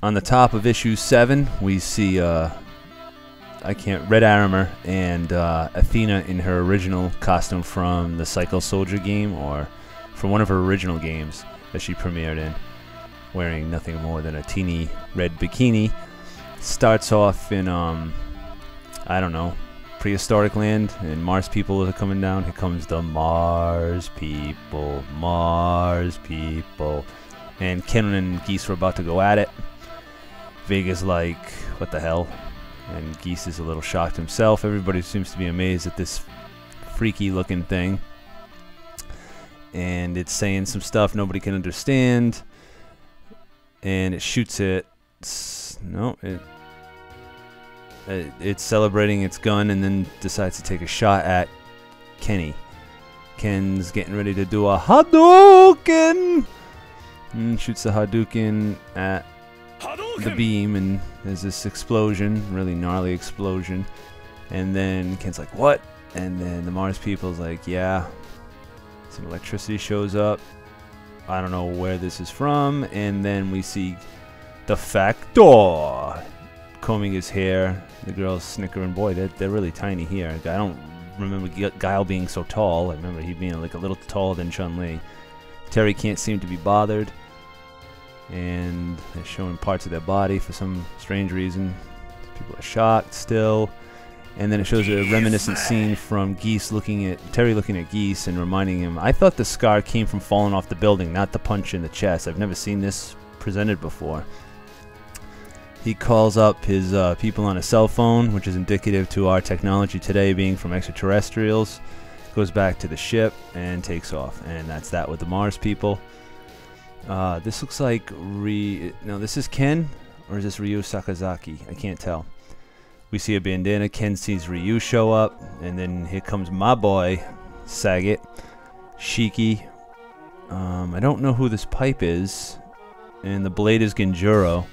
on the top of issue 7, we see Red Armor and Athena in her original costume from the Cycle Soldier game, or from one of her original games that she premiered in, wearing nothing more than a teeny red bikini. Starts off in I don't know, prehistoric land, and Mars people are coming down. Here comes the Mars people, and Ken and Geese were about to go at it. Vega's like, what the hell? And Geese is a little shocked himself. Everybody seems to be amazed at this freaky looking thing, and it's saying some stuff nobody can understand, and it shoots it. It's celebrating its gun and then decides to take a shot at Kenny. Ken's getting ready to do a Hadoken, and shoots the Hadoken at the beam, and there's this explosion, really gnarly explosion, and then Ken's like, what? And then the Mars people's like, yeah. Some electricity shows up. I don't know where this is from, and then we see the Factor combing his hair. The girl's snickering. Boy, they're really tiny here. I don't remember Guile being so tall. I remember he being like a little taller than Chun-Li. Terry can't seem to be bothered, and they're showing parts of their body for some strange reason. People are shocked still, and then it shows a reminiscent scene from Terry looking at Geese and reminding him, I thought the scar came from falling off the building, not the punch in the chest. I've never seen this presented before. He calls up his people on a cell phone, which is indicative to our technology today being from extraterrestrials. Goes back to the ship and takes off, and that's that with the Mars people. This looks like no, this is Ken, or is this Ryu Sakazaki? I can't tell. We see a bandana. Ken sees Ryu show up, and then here comes my boy Sagat, Shiki. I don't know who this pipe is, and the blade is Genjuro.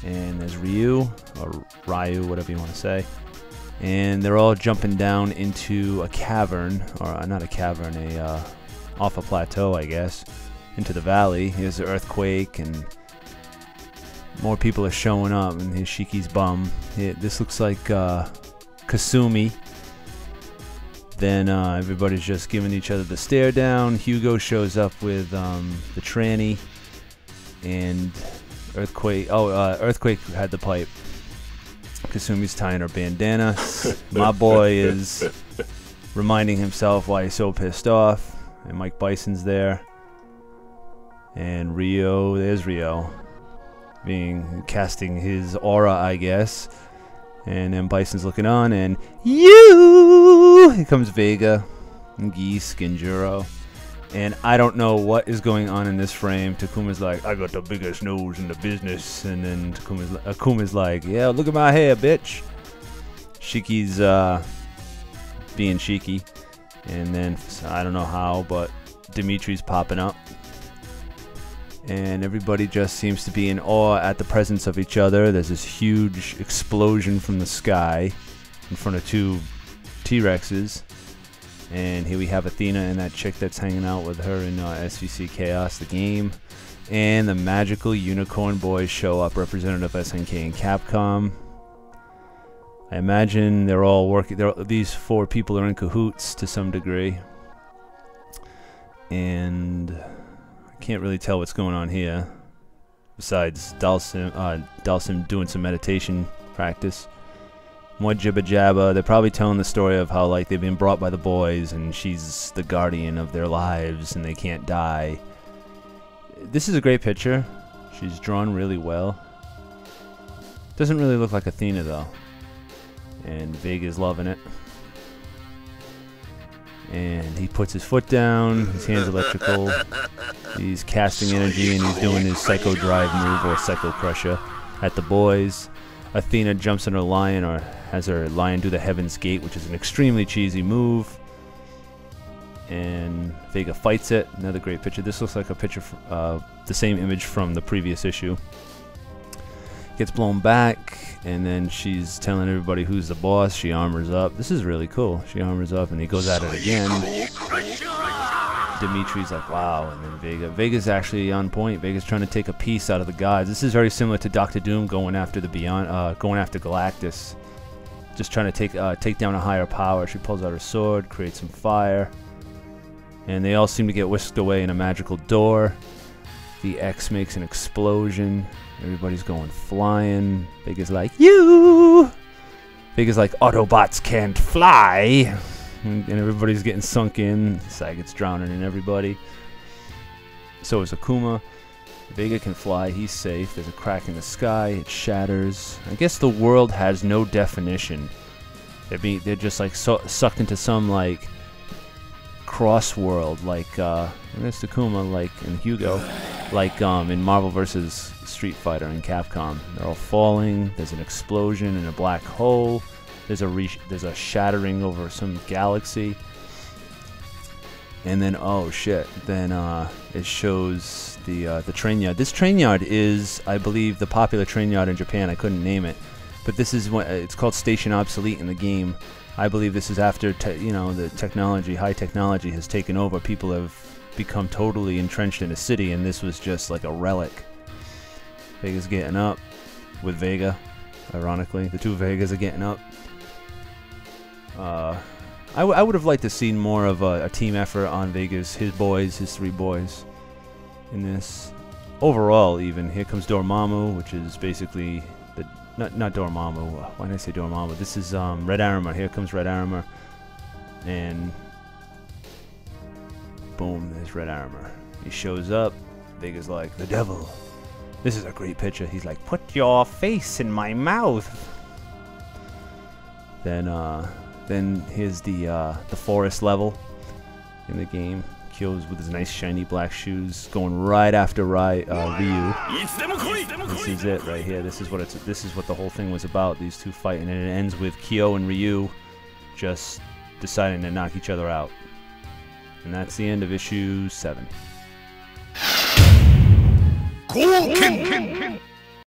And there's Ryu, or Ryu, whatever you want to say. And they're all jumping down into a cavern, or not a cavern, off a plateau, I guess, into the valley. Here's the earthquake, and more people are showing up, and here's Shiki's bum. This looks like Kasumi. Then everybody's just giving each other the stare down. Hugo shows up with the tranny, and Earthquake. Earthquake had the pipe. Kasumi's tying her bandana. My boy is reminding himself why he's so pissed off. And Mike Bison's there. And Rio, there's Rio, casting his aura, I guess. And then Bison's looking on, and here comes Vega and Geese, Genjuro. And I don't know what is going on in this frame. Takuma's like, I got the biggest nose in the business. And then Akuma's like, yeah, look at my hair, bitch. Shiki's being Shiki. And then, I don't know how, but Dimitri's popping up. And everybody just seems to be in awe at the presence of each other. There's this huge explosion from the sky in front of 2 T-Rexes. And here we have Athena and that chick that's hanging out with her in SvC Chaos, the game. And the magical unicorn boys show up, representative of SNK and Capcom. I imagine they're all working. These 4 people are in cahoots to some degree. And I can't really tell what's going on here, besides Dhalsim doing some meditation practice. More jibba jabba. They're probably telling the story of how like they've been brought by the boys and she's the guardian of their lives and they can't die. This is a great picture. She's drawn really well. Doesn't really look like Athena though. And Vega's loving it. And he puts his foot down, his hand's electrical. He's casting energy and he's doing his Psycho Drive move, or Psycho Crusher, at the boys. Athena jumps on her lion, or has her lion do the Heaven's Gate, which is an extremely cheesy move. And Vega fights it. Another great picture. This looks like a picture, the same image from the previous issue. Gets blown back, and then she's telling everybody who's the boss. She armors up. This is really cool. She armors up, and he goes at it again. Dimitri's like, wow, and then Vega's actually on point. Vega's trying to take a piece out of the gods. This is very similar to Dr. Doom going after the Beyond, going after Galactus, just trying to take down a higher power. She pulls out her sword, creates some fire, and they all seem to get whisked away in a magical door. The X makes an explosion. Everybody's going flying. Vega's like, you. Vega's like, Autobots can't fly. And everybody's getting sunk in. Sagat's drowning in everybody. So is Akuma. Vega can fly. He's safe. There's a crack in the sky. It shatters. I guess the world has no definition. They're just like sucked into some like cross world, like there's Takuma, like in Hugo, like in Marvel vs. Street Fighter and Capcom. They're all falling. There's an explosion in a black hole. There's a shattering over some galaxy, and then oh shit! Then it shows the train yard. This train yard is, I believe, the popular train yard in Japan. I couldn't name it, but this is what it's called. Station Obsolete in the game. I believe this is after the technology, high technology, has taken over. People have become totally entrenched in a city, and this was just like a relic. Vega's getting up with Vega. Ironically, the two Vegas are getting up. I would have liked to see more of a team effort on Vega's, his three boys, in this. Overall, even here comes Dormammu, which is basically the not Dormammu. Why did I say Dormammu? This is Red Armor. Here comes Red Armor, and boom, there's Red Armor. He shows up. Vega's like, the devil. This is a great picture. He's like, put your face in my mouth. Then here's the forest level in the game. Kyo's with his nice shiny black shoes, going right after Ryu. This is it right here. This is what the whole thing was about. These two fighting, and it ends with Kyo and Ryu just deciding to knock each other out. And that's the end of issue 7. Gouken!